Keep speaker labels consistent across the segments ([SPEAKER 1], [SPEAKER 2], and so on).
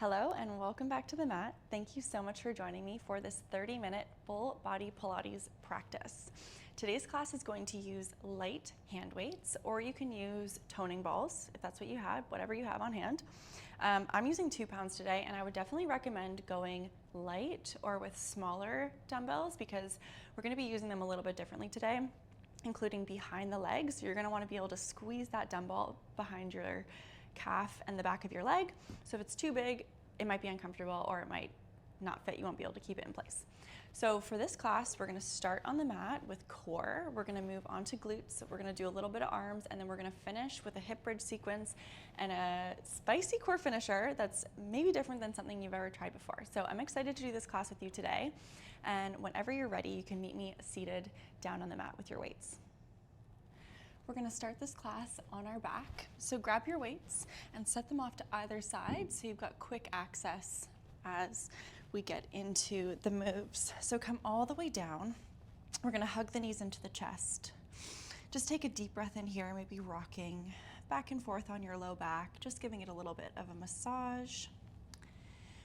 [SPEAKER 1] Hello and welcome back to the mat. Thank you so much for joining me for this 30-minute full body Pilates practice. Today's class is going to use light hand weights, or you can use toning balls if that's what you have, whatever you have on hand. I'm using 2 pounds today, and I would definitely recommend going light or with smaller dumbbells because we're going to be using them a little bit differently today, including behind the legs. You're going to want to be able to squeeze that dumbbell behind your calf and the back of your leg. So if it's too big, it might be uncomfortable or it might not fit. You won't be able to keep it in place. So for this class, we're going to start on the mat with core. We're going to move on to glutes. We're going to do a little bit of arms, and then we're going to finish with a hip bridge sequence and a spicy core finisher that's maybe different than something you've ever tried before. So I'm excited to do this class with you today. And whenever you're ready, you can meet me seated down on the mat with your weights. We're going to start this class on our back. So grab your weights and set them off to either side so you've got quick access as we get into the moves. So come all the way down. We're going to hug the knees into the chest. Just take a deep breath in here, maybe rocking back and forth on your low back, just giving it a little bit of a massage.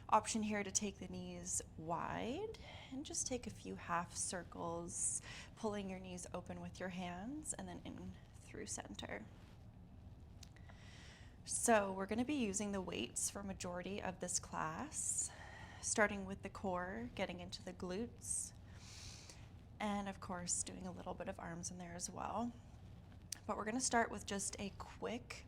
[SPEAKER 1] Option here to take the knees wide and just take a few half circles, pulling your knees open with your hands and then in through center. So we're going to be using the weights for majority of this class, starting with the core, getting into the glutes, and of course doing a little bit of arms in there as well. But we're going to start with just a quick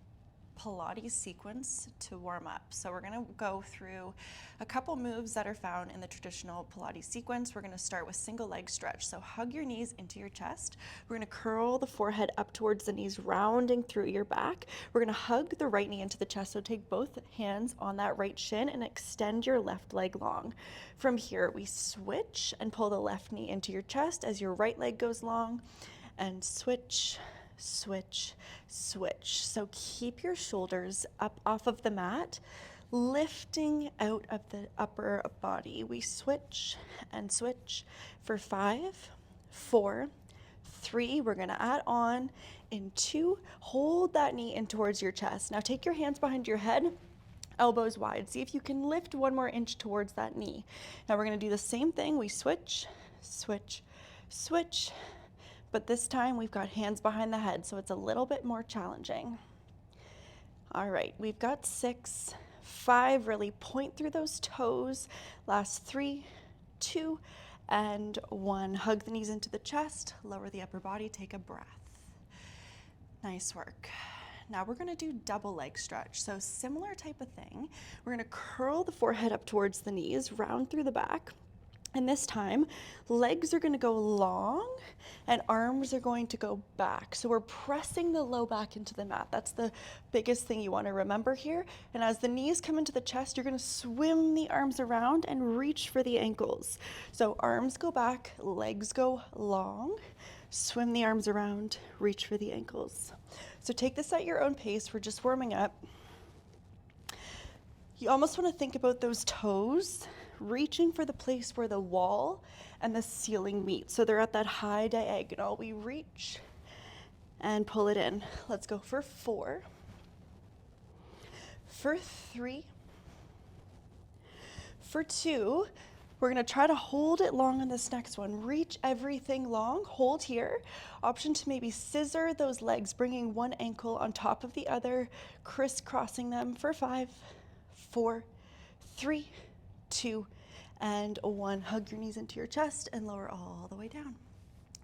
[SPEAKER 1] Pilates sequence to warm up. So we're going to go through a couple moves that are found in the traditional Pilates sequence. We're going to start with single leg stretch. So hug your knees into your chest. We're going to curl the forehead up towards the knees, rounding through your back. We're going to hug the right knee into the chest. So take both hands on that right shin and extend your left leg long. From here, we switch and pull the left knee into your chest as your right leg goes long, and switch, switch, switch. So keep your shoulders up off of the mat, lifting out of the upper body. We switch and switch for 5, 4, 3. We're going to add on in 2. Hold that knee in towards your chest. Now take your hands behind your head, elbows wide. See if you can lift 1 more inch towards that knee. Now we're going to do the same thing. We switch, switch, switch. But this time we've got hands behind the head, so it's a little bit more challenging. All right, we've got 6, 5, really point through those toes. Last 3, 2, and 1. Hug the knees into the chest, lower the upper body, take a breath. Nice work. Now we're going to do double leg stretch. So similar type of thing. We're going to curl the forehead up towards the knees, round through the back. And this time, legs are going to go long and arms are going to go back. So we're pressing the low back into the mat. That's the biggest thing you want to remember here. And as the knees come into the chest, you're going to swim the arms around and reach for the ankles. So arms go back, legs go long, swim the arms around, reach for the ankles. So take this at your own pace. We're just warming up. You almost want to think about those toes reaching for the place where the wall and the ceiling meet. So they're at that high diagonal. We reach and pull it in. Let's go for 4, for 3, for 2. We're going to try to hold it long on this next one. Reach everything long. Hold here. Option to maybe scissor those legs, bringing one ankle on top of the other, crisscrossing them for 5, 4, 3, 2, and 1. Hug your knees into your chest and lower all the way down.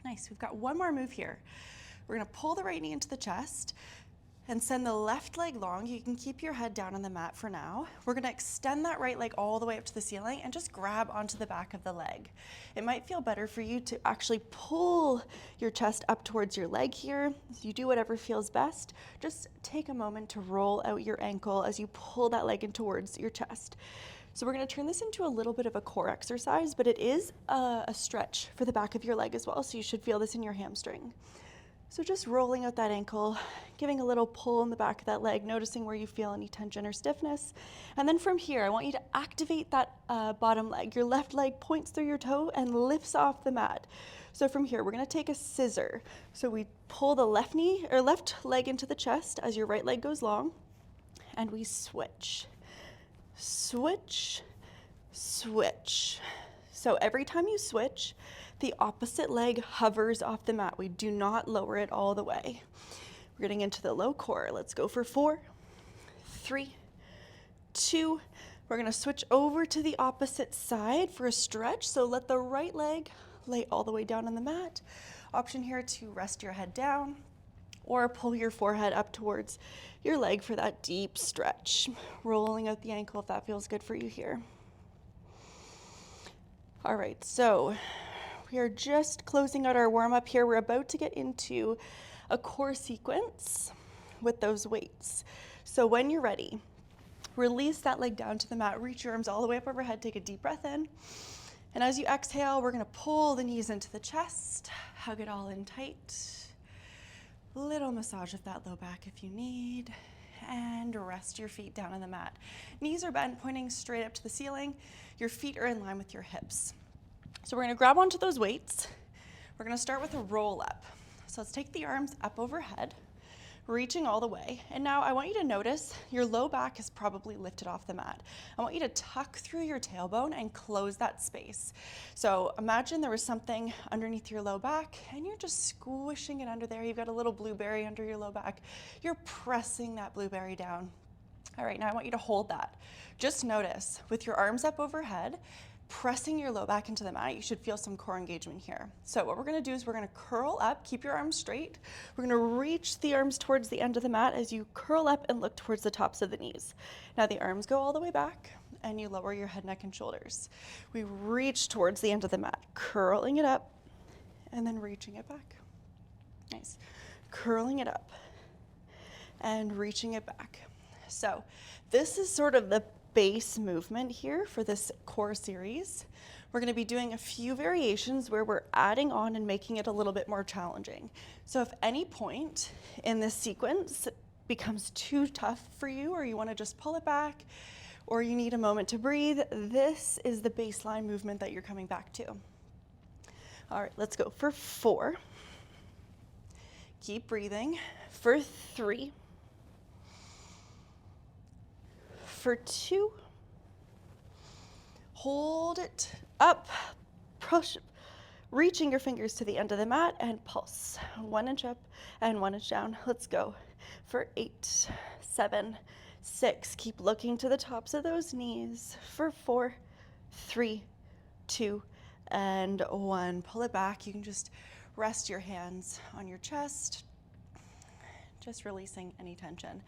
[SPEAKER 1] Nice. We've got 1 more move here. We're going to pull the right knee into the chest and send the left leg long. You can keep your head down on the mat for now. We're going to extend that right leg all the way up to the ceiling and just grab onto the back of the leg. It might feel better for you to actually pull your chest up towards your leg here. You do whatever feels best. Just take a moment to roll out your ankle as you pull that leg in towards your chest. So we're going to turn this into a little bit of a core exercise, but it is a stretch for the back of your leg as well, so you should feel this in your hamstring. So just rolling out that ankle, giving a little pull in the back of that leg, noticing where you feel any tension or stiffness. And then from here, I want you to activate that bottom leg. Your left leg points through your toe and lifts off the mat. So from here, we're going to take a scissor. So we pull the left knee or left leg into the chest as your right leg goes long, and we switch. switch, switch. So every time you switch, the opposite leg hovers off the mat. We do not lower it all the way. We're getting into the low core. Let's go for 4, 3, 2. We're gonna switch over to the opposite side for a stretch. So let the right leg lay all the way down on the mat. Option here to rest your head down or pull your forehead up towards your leg for that deep stretch. Rolling out the ankle if that feels good for you here. All right, so we are just closing out our warm-up here. We're about to get into a core sequence with those weights. So when you're ready, release that leg down to the mat, reach your arms all the way up overhead, take a deep breath in. And as you exhale, we're gonna pull the knees into the chest, hug it all in tight. Little massage of that low back if you need, and rest your feet down on the mat. Knees are bent, pointing straight up to the ceiling. Your feet are in line with your hips. So we're gonna grab onto those weights. We're gonna start with a roll up. So let's take the arms up overhead, reaching all the way. And now I want you to notice your low back is probably lifted off the mat. I want you to tuck through your tailbone and close that space. So imagine there was something underneath your low back and you're just squishing it under there. You've got a little blueberry under your low back. You're pressing that blueberry down. All right, now I want you to hold that. Just notice with your arms up overhead, pressing your low back into the mat, you should feel some core engagement here. So what we're gonna do is we're gonna curl up, keep your arms straight. We're gonna reach the arms towards the end of the mat as you curl up and look towards the tops of the knees. Now the arms go all the way back and you lower your head, neck, and shoulders. We reach towards the end of the mat, curling it up and then reaching it back. Nice. Curling it up and reaching it back. So this is sort of the base movement here for this core series. We're going to be doing a few variations where we're adding on and making it a little bit more challenging. So if any point in this sequence becomes too tough for you, or you want to just pull it back, or you need a moment to breathe, this is the baseline movement that you're coming back to. All right, let's go for 4. Keep breathing. For 3. For 2, hold it up, push, reaching your fingers to the end of the mat and pulse. 1 inch up and 1 inch down. Let's go for 8, 7, 6. Keep looking to the tops of those knees. For 4, 3, 2, and 1. Pull it back. You can just rest your hands on your chest, just releasing any tension.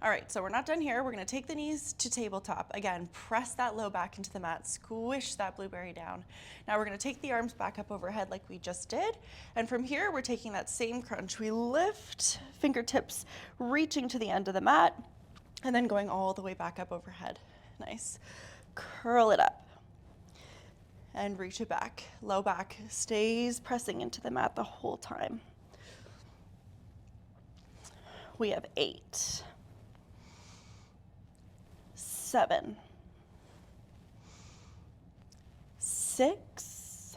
[SPEAKER 1] All right, so we're not done here. We're gonna take the knees to tabletop. Again, press that low back into the mat, squish that blueberry down. Now we're gonna take the arms back up overhead like we just did. And from here, we're taking that same crunch. We lift fingertips, reaching to the end of the mat, and then going all the way back up overhead. Nice. Curl it up and reach it back. Low back stays pressing into the mat the whole time. We have 8, 7, 6,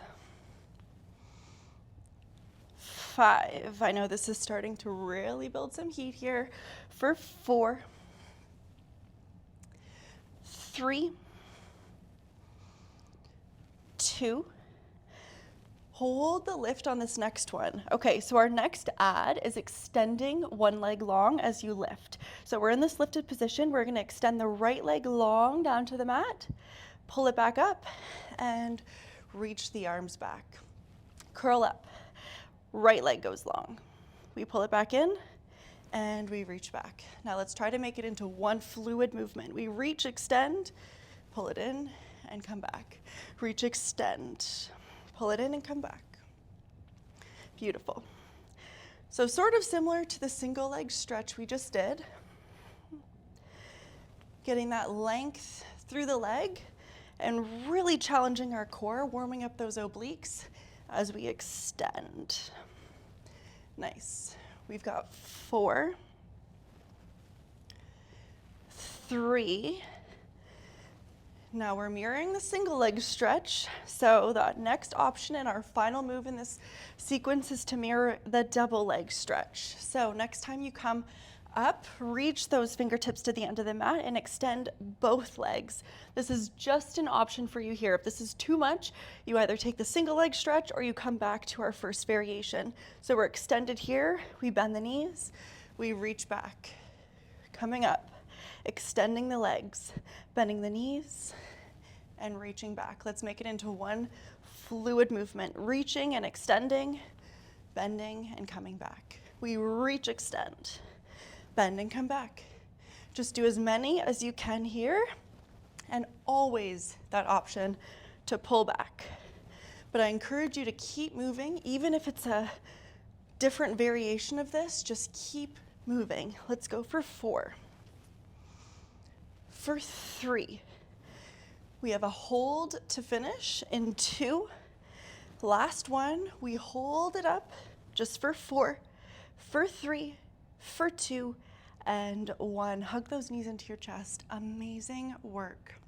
[SPEAKER 1] 5. I know this is starting to really build some heat here. For 4, 3, 2. Hold the lift on this next one. Okay, so our next add is extending one leg long as you lift. So we're in this lifted position. We're gonna extend the right leg long down to the mat, pull it back up, and reach the arms back. Curl up, right leg goes long. We pull it back in, and we reach back. Now let's try to make it into one fluid movement. We reach, extend, pull it in, and come back. Reach, extend. Pull it in and come back. Beautiful. So sort of similar to the single leg stretch we just did. Getting that length through the leg and really challenging our core, warming up those obliques as we extend. Nice. We've got 4, 3. Now we're mirroring the single leg stretch. So the next option and our final move in this sequence is to mirror the double leg stretch. So next time you come up, reach those fingertips to the end of the mat and extend both legs. This is just an option for you here. If this is too much, you either take the single leg stretch or you come back to our first variation. So we're extended here, we bend the knees, we reach back, coming up, extending the legs, bending the knees, and reaching back. Let's make it into one fluid movement, reaching and extending, bending and coming back. We reach, extend, bend and come back. Just do as many as you can here, and always that option to pull back. But I encourage you to keep moving, even if it's a different variation of this, just keep moving. Let's go for 4. For 3. We have a hold to finish in 2. Last one, we hold it up just for 4, for 3, for 2, and 1. Hug those knees into your chest. Amazing work.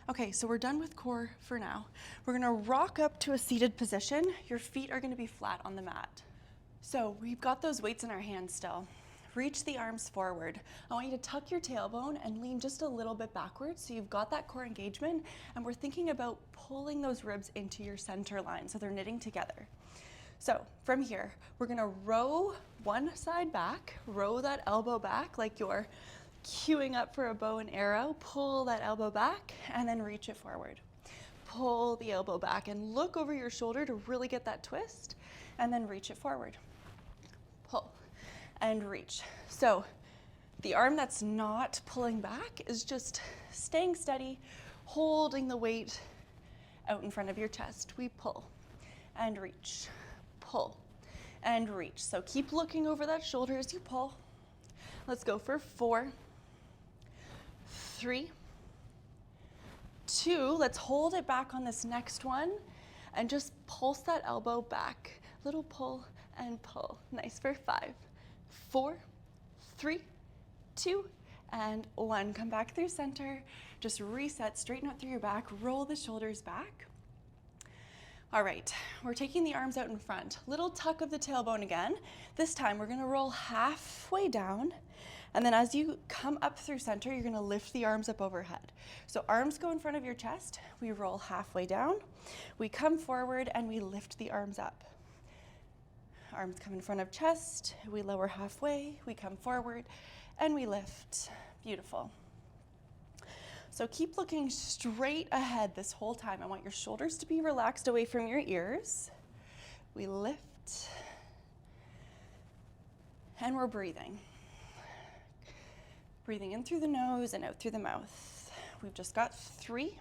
[SPEAKER 1] Okay, so we're done with core for now. We're gonna rock up to a seated position. Your feet are gonna be flat on the mat. So we've got those weights in our hands still. Reach the arms forward. I want you to tuck your tailbone and lean just a little bit backwards so you've got that core engagement, and we're thinking about pulling those ribs into your center line so they're knitting together. So from here, we're gonna row one side back, row that elbow back like you're queuing up for a bow and arrow, pull that elbow back and then reach it forward. Pull the elbow back and look over your shoulder to really get that twist, and then reach it forward. Pull and reach. So the arm that's not pulling back is just staying steady, holding the weight out in front of your chest. We pull and reach, pull and reach. So keep looking over that shoulder as you pull. Let's go for 4, 3, 2. Let's hold it back on this next one and just pulse that elbow back. Little pull and pull. Nice for 5, 4, 3, 2, and 1. Come back through center. Just reset, straighten out through your back, roll the shoulders back. All right, we're taking the arms out in front. Little tuck of the tailbone again. This time we're gonna roll halfway down, and then as you come up through center, you're gonna lift the arms up overhead. So arms go in front of your chest, we roll halfway down, we come forward and we lift the arms up. Arms come in front of chest, we lower halfway, we come forward, and we lift. Beautiful. So keep looking straight ahead this whole time. I want your shoulders to be relaxed away from your ears. We lift, and we're breathing. Breathing in through the nose and out through the mouth. We've just got 3,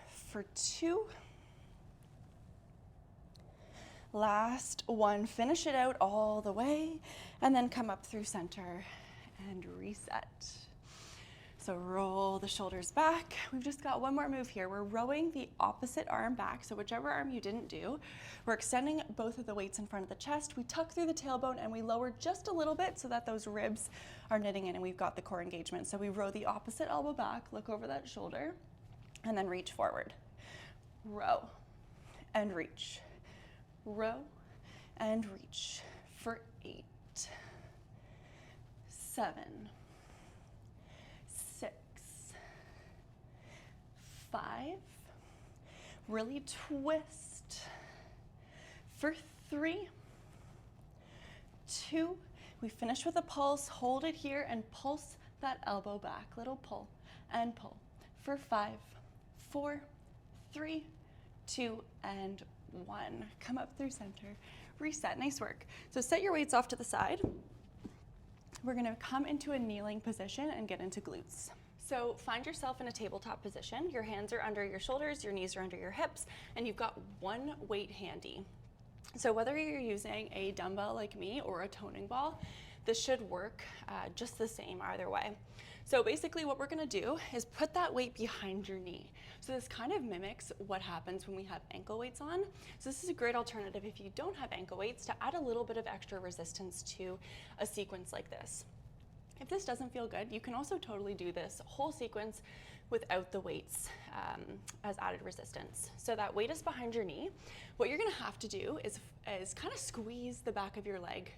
[SPEAKER 1] for 2, last 1. Finish it out all the way, and then come up through center and reset. So roll the shoulders back. We've just got one more move here. We're rowing the opposite arm back. So whichever arm you didn't do, we're extending both of the weights in front of the chest. We tuck through the tailbone and we lower just a little bit so that those ribs are knitting in and we've got the core engagement. So we row the opposite elbow back, look over that shoulder, and then reach forward. Row and reach. Row and reach for 8, 7, 6, 5. Really twist. For 3, 2. We finish with a pulse. Hold it here and pulse that elbow back. Little pull and pull. For 5, 4, 3, 2, and 1. Come up through center. Reset. Nice work. So set your weights off to the side. We're going to come into a kneeling position and get into glutes. So find yourself in a tabletop position. Your hands are under your shoulders, your knees are under your hips, and you've got one weight handy. So whether you're using a dumbbell like me or a toning ball, this should work just the same either way. So basically what we're gonna do is put that weight behind your knee. So this kind of mimics what happens when we have ankle weights on. So this is a great alternative if you don't have ankle weights to add a little bit of extra resistance to a sequence like this.
[SPEAKER 2] If this doesn't feel good, you can also totally do this whole sequence without the weights as added resistance. So that weight is behind your knee. What you're gonna have to do is kind of squeeze the back of your leg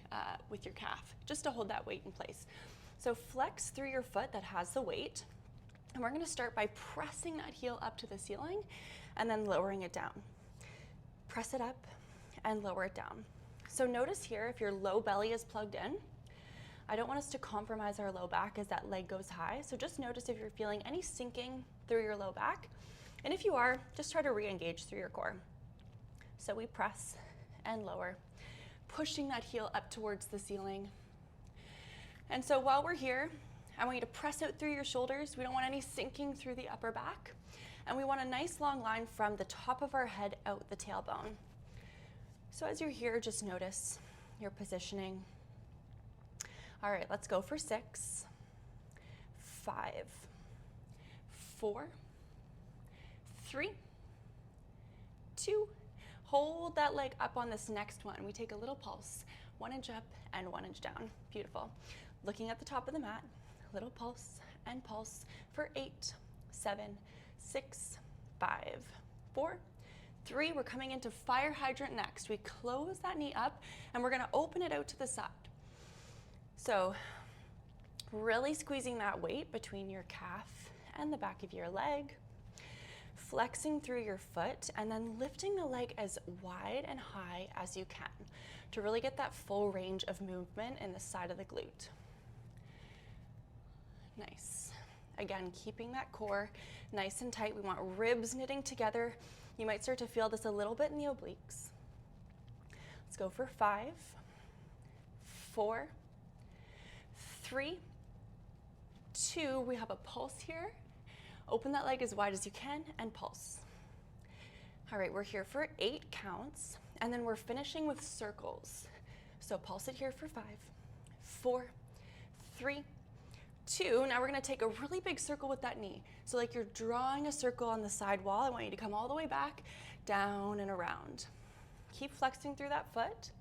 [SPEAKER 2] with your calf, just to hold that weight in place. So flex through your foot that has the weight, and we're gonna start by pressing that heel up to the ceiling and then lowering it down. Press it up and lower it down. So notice here, if your low belly is plugged in, I don't want us to compromise our low back as that leg goes high. So just notice if you're feeling any sinking through your low back. And if you are, just try to re-engage through your core. So we press and lower, pushing that heel up towards the ceiling. And so while we're here, I want you to press out through your shoulders. We don't want any sinking through the upper back. And we want a nice long line from the top of our head out the tailbone. So as you're here, just notice your positioning. All right, let's go for 6, 5, 4, 3, 2. Hold that leg up on this next one. We take a little pulse, 1 inch up and 1 inch down. Beautiful. Looking at the top of the mat, little pulse and pulse for 8, 7, 6, 5, 4, 3. We're coming into fire hydrant next. We close that knee up and we're gonna open it out to the side. So really squeezing that weight between your calf and the back of your leg, flexing through your foot, and then lifting the leg as wide and high as you can to really get that full range of movement in the side of the glute. Nice. Again, keeping that core nice and tight. We want ribs knitting together. You might start to feel this a little bit in the obliques. Let's go for 5, 4, 3, 2. We have a pulse here. Open that leg as wide as you can and pulse. All right, we're here for 8 counts, and then we're finishing with circles. So pulse it here for 5, 4, 3, 2. Now we're gonna take a really big circle with that knee. So like you're drawing a circle on the side wall. I want you to come all the way back, down and around. Keep flexing through that foot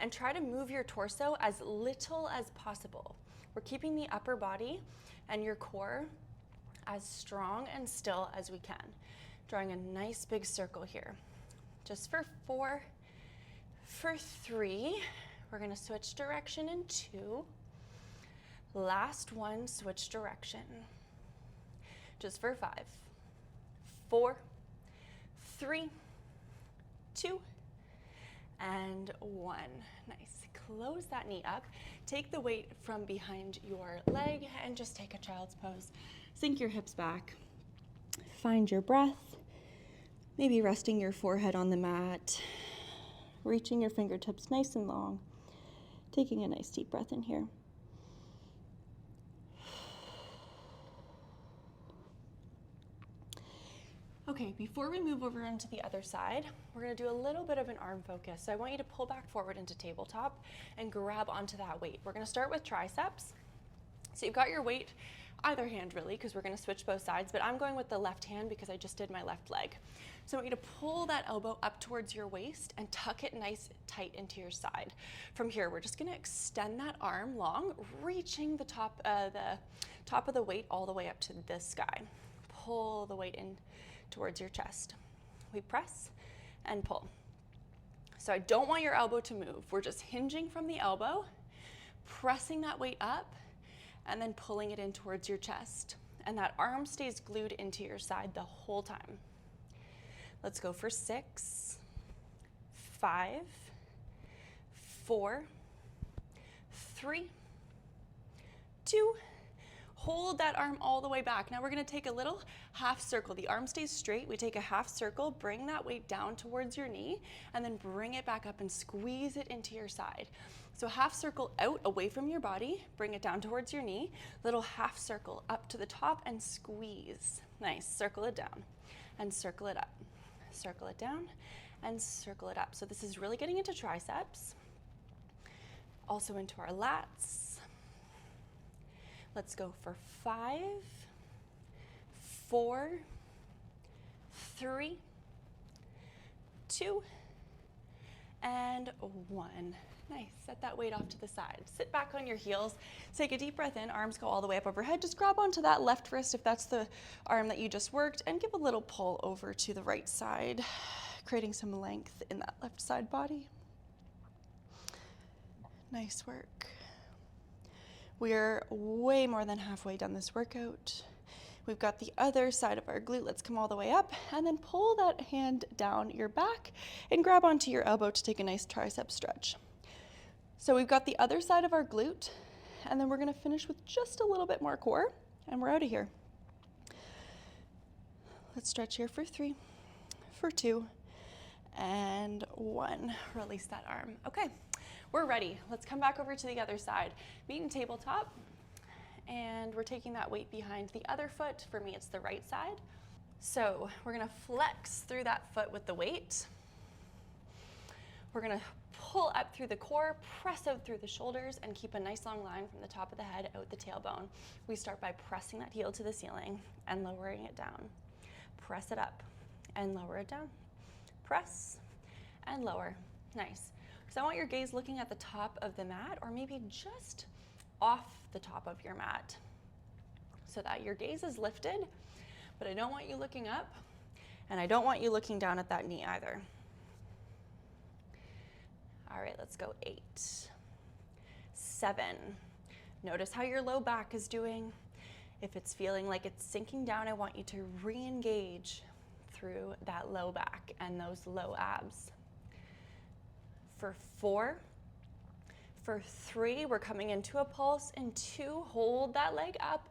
[SPEAKER 2] and try to move your torso as little as possible. We're keeping the upper body and your core as strong and still as we can. Drawing a nice big circle here. Just for 4, for 3, we're gonna switch direction in 2. Last one, switch direction. Just for 5, 4, 3, 2, and 1. Nice. Close that knee up. Take the weight from behind your leg and just take a child's pose. Sink your hips back. Find your breath. Maybe resting your forehead on the mat. Reaching your fingertips nice and long. Taking a nice deep breath in here. Okay, before we move over onto the other side, we're gonna do a little bit of an arm focus. So I want you to pull back forward into tabletop and grab onto that weight. We're gonna start with triceps. So you've got your weight, either hand really, because we're gonna switch both sides, but I'm going with the left hand because I just did my left leg. So I want you to pull that elbow up towards your waist and tuck it nice tight into your side. From here, we're just gonna extend that arm long, reaching the top of the weight all the way up to the sky. Pull the weight in towards your chest. We press and pull. So I don't want your elbow to move. We're just hinging from the elbow, pressing that weight up, and then pulling it in towards your chest. And that arm stays glued into your side the whole time. Let's go for 6, 5, 4, 3, 2, hold that arm all the way back. Now we're gonna take a little half circle. The arm stays straight. We take a half circle, bring that weight down towards your knee, and then bring it back up and squeeze it into your side. So half circle out away from your body, bring it down towards your knee, little half circle up to the top and squeeze. Nice, circle it down and circle it up. Circle it down and circle it up. So this is really getting into triceps, also into our lats. Let's go for 5, 4, 3, 2, and 1. Nice, set that weight off to the side. Sit back on your heels, take a deep breath in, arms go all the way up overhead. Just grab onto that left wrist if that's the arm that you just worked, and give a little pull over to the right side, creating some length in that left side body. Nice work. We're way more than halfway done this workout. We've got the other side of our glute. Let's come all the way up and then pull that hand down your back and grab onto your elbow to take a nice tricep stretch. So we've got the other side of our glute, and then we're gonna finish with just a little bit more core, and we're out of here. Let's stretch here for 3, for 2, and 1. Release that arm. Okay, we're ready. Let's come back over to the other side. Meet in tabletop, and we're taking that weight behind the other foot. For me, it's the right side. So we're gonna flex through that foot with the weight. We're gonna pull up through the core, press out through the shoulders, and keep a nice long line from the top of the head out the tailbone. We start by pressing that heel to the ceiling and lowering it down. Press it up and lower it down. Press and lower. Nice. So I want your gaze looking at the top of the mat, or maybe just off the top of your mat, so that your gaze is lifted, but I don't want you looking up, and I don't want you looking down at that knee either. All right, let's go 8, 7. Notice how your low back is doing. If it's feeling like it's sinking down, I want you to re-engage through that low back and those low abs. For 4, for 3, we're coming into a pulse. In 2, hold that leg up,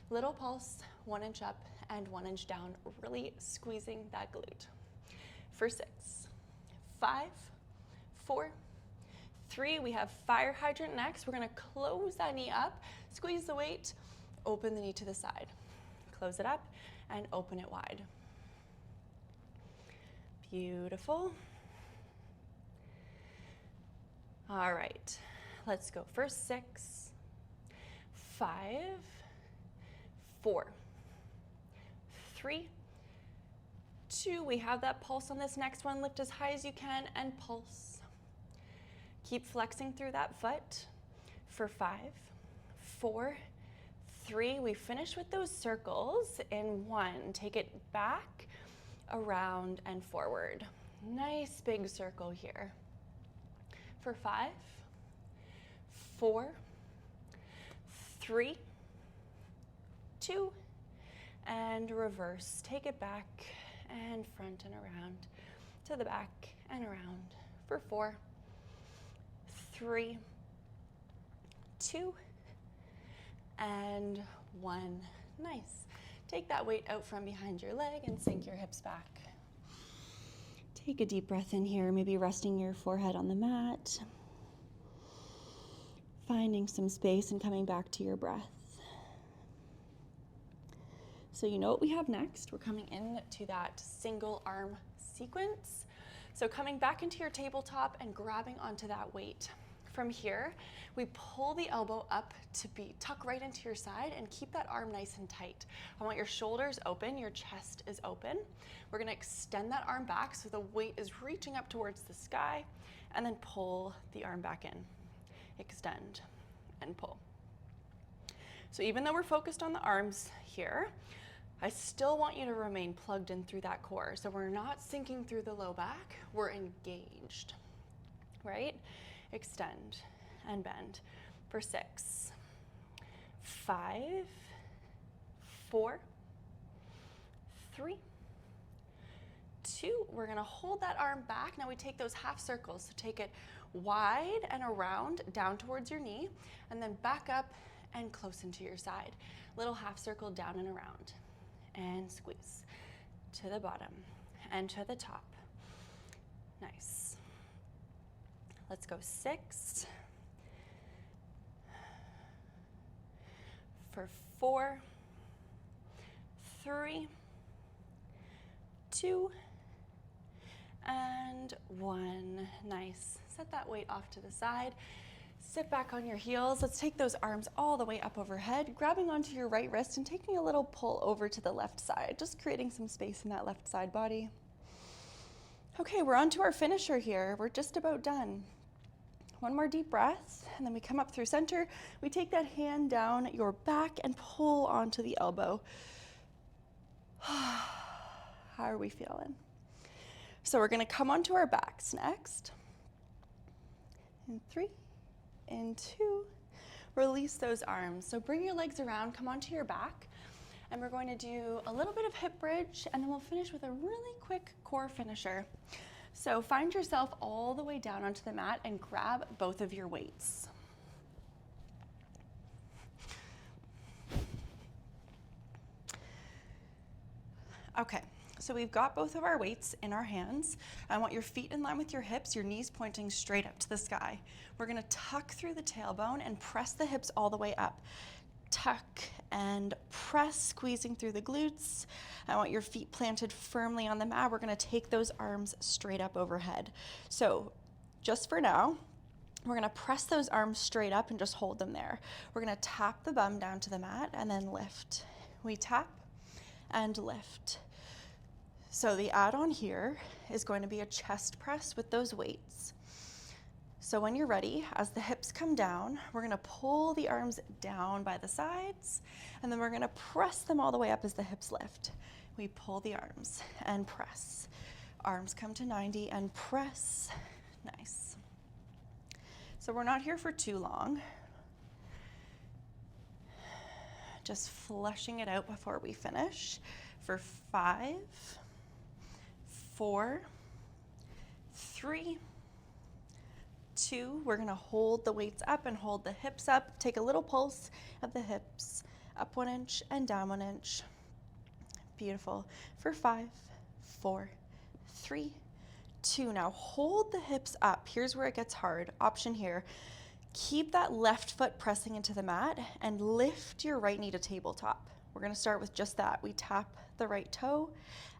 [SPEAKER 2] little pulse, 1 inch up and 1 inch down, really squeezing that glute. For 6, 5, 4, 3, we have fire hydrant next. We're gonna close that knee up, squeeze the weight, open the knee to the side. Close it up and open it wide. Beautiful. All right, let's go for 6, 5, 4, 3, 2. We have that pulse on this next one. Lift as high as you can and pulse. Keep flexing through that foot. For 5, 4, 3. We finish with those circles in 1. Take it back, around, and forward. Nice big circle here. For 5, 4, 3, 2, and reverse. Take it back and front and around, to the back and around. For 4, 3, 2, and 1. Nice. Take that weight out from behind your leg and sink your hips back. Take a deep breath in here, maybe resting your forehead on the mat. Finding some space and coming back to your breath. So you know what we have next. We're coming into that single arm sequence. So coming back into your tabletop and grabbing onto that weight. From here, we pull the elbow up to tuck right into your side and keep that arm nice and tight. I want your shoulders open, your chest is open. We're gonna extend that arm back so the weight is reaching up towards the sky, and then pull the arm back in. Extend and pull. So even though we're focused on the arms here, I still want you to remain plugged in through that core. So we're not sinking through the low back, we're engaged, right? Extend and bend. For 6, 5, 4, 3, 2. We're gonna hold that arm back. Now we take those half circles. So take it wide and around, down towards your knee, and then back up and close into your side. Little half circle down and around. And squeeze to the bottom and to the top. Nice. Let's go 6, for 4, 3, 2, and 1. Nice. Set that weight off to the side. Sit back on your heels. Let's take those arms all the way up overhead, grabbing onto your right wrist and taking a little pull over to the left side, just creating some space in that left side body. Okay, we're on to our finisher here. We're just about done. One more deep breath, and then we come up through center. We take that hand down your back and pull onto the elbow. How are we feeling? So we're gonna come onto our backs next. In 3, in 2, release those arms. So bring your legs around, come onto your back, and we're going to do a little bit of hip bridge, and then we'll finish with a really quick core finisher. So find yourself all the way down onto the mat and grab both of your weights. Okay, so we've got both of our weights in our hands. I want your feet in line with your hips, your knees pointing straight up to the sky. We're gonna tuck through the tailbone and press the hips all the way up. Tuck and press, squeezing through the glutes. I want your feet planted firmly on the mat. We're gonna take those arms straight up overhead. So just for now, we're gonna press those arms straight up and just hold them there. We're gonna tap the bum down to the mat and then lift. We tap and lift. So the add-on here is going to be a chest press with those weights. So when you're ready, as the hips come down, we're gonna pull the arms down by the sides, and then we're gonna press them all the way up as the hips lift. We pull the arms and press. Arms come to 90 and press. Nice. So we're not here for too long. Just flushing it out before we finish. For 5, 4, 3, 2, we're gonna hold the weights up and hold the hips up. Take a little pulse of the hips, up 1 inch and down 1 inch. Beautiful. For 5, 4, 3, 2. Now hold the hips up. Here's where it gets hard. Option here. Keep that left foot pressing into the mat and lift your right knee to tabletop. We're gonna start with just that. We tap the right toe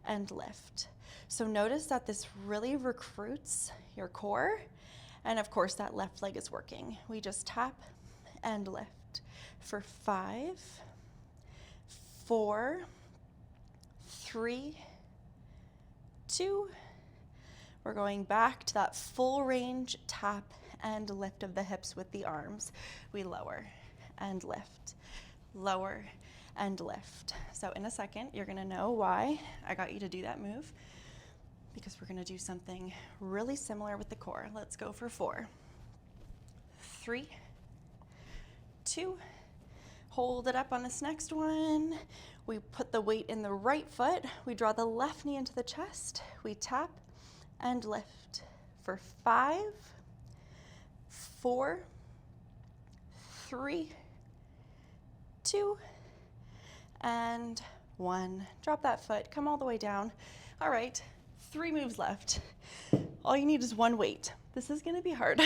[SPEAKER 2] and lift. So notice that this really recruits your core, and of course that left leg is working. We just tap and lift. For 5, 4, 3, 2, we're going back to that full range tap and lift of the hips with the arms. We lower and lift, lower and lift. So in a second, you're gonna know why I got you to do that move, because we're gonna do something really similar with the core. Let's go for 4, 3, 2, hold it up on this next one. We put the weight in the right foot. We draw the left knee into the chest. We tap and lift. For 5, 4, 3, 2, and 1. Drop that foot, come all the way down. All right, 3 moves left. All you need is 1 weight. This is gonna be hard.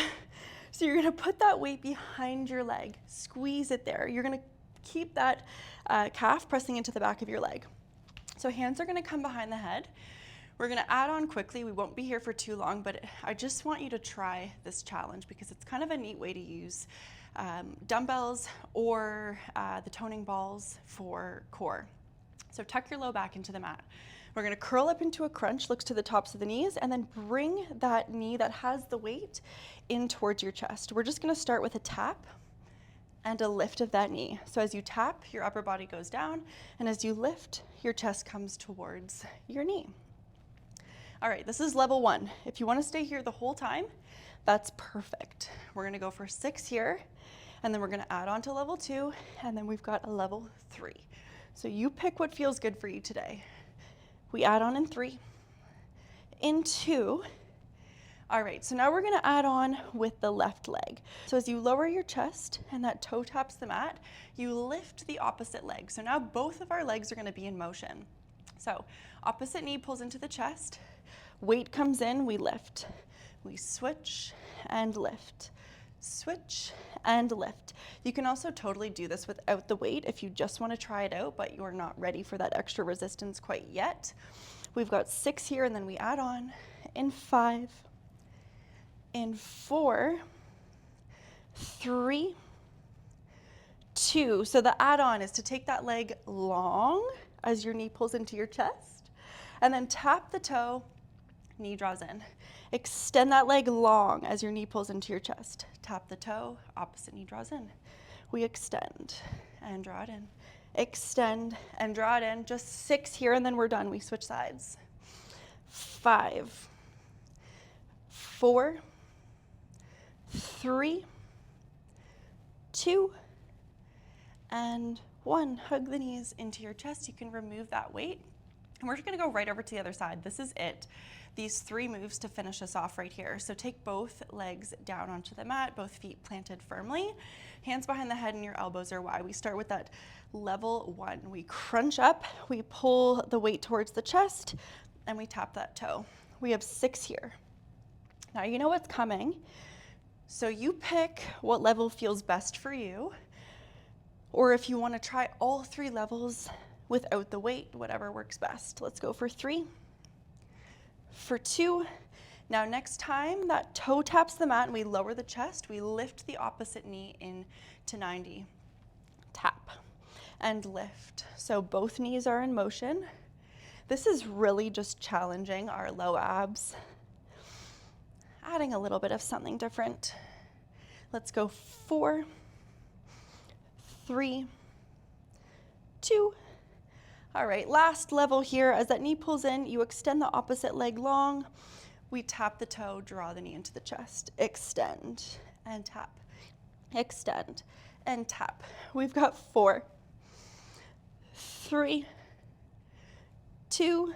[SPEAKER 2] So you're gonna put that weight behind your leg, squeeze it there. You're gonna keep that calf pressing into the back of your leg. So hands are gonna come behind the head. We're gonna add on quickly. We won't be here for too long, but I just want you to try this challenge because it's kind of a neat way to use dumbbells or the toning balls for core. So tuck your low back into the mat. We're gonna curl up into a crunch, looks to the tops of the knees, and then bring that knee that has the weight in towards your chest. We're just gonna start with a tap and a lift of that knee. So as you tap, your upper body goes down, and as you lift, your chest comes towards your knee. All right, this is level 1. If you wanna stay here the whole time, that's perfect. We're gonna go for 6 here, and then we're gonna add on to level 2, and then we've got a level 3. So you pick what feels good for you today. We add on in 3, in 2. All right, so now we're gonna add on with the left leg. So as you lower your chest and that toe taps the mat, you lift the opposite leg. So now both of our legs are gonna be in motion. So opposite knee pulls into the chest, weight comes in, we lift. We switch and lift, switch and lift. You can also totally do this without the weight if you just wanna try it out, but you're not ready for that extra resistance quite yet. We've got 6 here, and then we add on in 5, in 4, 3, 2. So the add-on is to take that leg long as your knee pulls into your chest, and then tap the toe, knee draws in.
[SPEAKER 1] Extend that leg long as your knee pulls into your chest. Tap the toe, opposite knee draws in. We extend and draw it in. Extend and draw it in. Just 6 here and then we're done. We switch sides. 5, 4, 3, 2, and 1. Hug the knees into your chest. You can remove that weight. And we're just gonna go right over to the other side. This is it. These 3 moves to finish us off right here. So take both legs down onto the mat, both feet planted firmly, hands behind the head and your elbows are wide. We start with that level 1. We crunch up, we pull the weight towards the chest, and we tap that toe. We have 6 here. Now you know what's coming. So you pick what level feels best for you, or if you want to try all 3 levels without the weight, whatever works best. Let's go for 3, for 2. Now next time that toe taps the mat and we lower the chest, we lift the opposite knee in to 90. Tap and lift. So both knees are in motion. This is really just challenging our low abs, adding a little bit of something different. Let's go 4, 3, 2. All right, last level here. As that knee pulls in, you extend the opposite leg long. We tap the toe, draw the knee into the chest. Extend and tap. Extend and tap. We've got 4, 3, 2,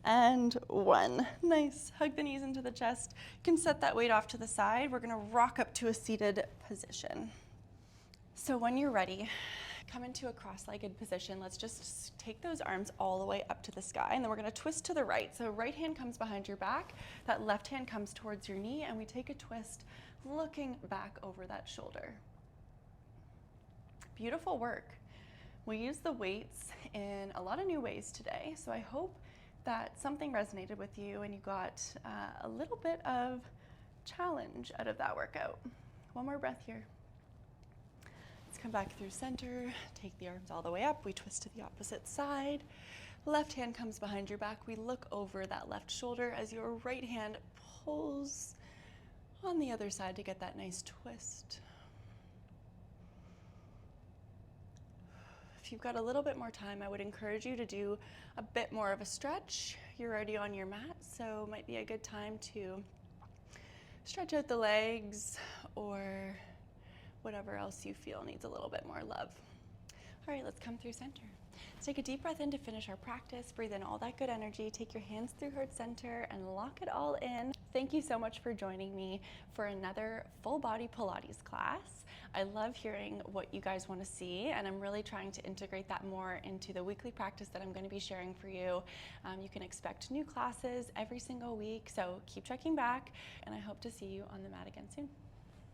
[SPEAKER 1] and 1. Nice. Hug the knees into the chest. You can set that weight off to the side. We're going to rock up to a seated position. So when you're ready, come into a cross-legged position. Let's just take those arms all the way up to the sky, and then we're going to twist to the right. So right hand comes behind your back, that left hand comes towards your knee, and we take a twist looking back over that shoulder. Beautiful work. We use the weights in a lot of new ways today, so I hope that something resonated with you and you got a little bit of challenge out of that workout. One more breath here. Let's come back through center, take the arms all the way up, we twist to the opposite side. Left hand comes behind your back, we look over that left shoulder as your right hand pulls on the other side to get that nice twist. If you've got a little bit more time, I would encourage you to do a bit more of a stretch. You're already on your mat, so it might be a good time to stretch out the legs or whatever else you feel needs a little bit more love. All right, let's come through center. Let's take a deep breath in to finish our practice. Breathe in all that good energy. Take your hands through heart center and lock it all in. Thank you so much for joining me for another full body Pilates class. I love hearing what you guys want to see, and I'm really trying to integrate that more into the weekly practice that I'm going to be sharing for you. You can expect new classes every single week, so keep checking back, and I hope to see you on the mat again soon.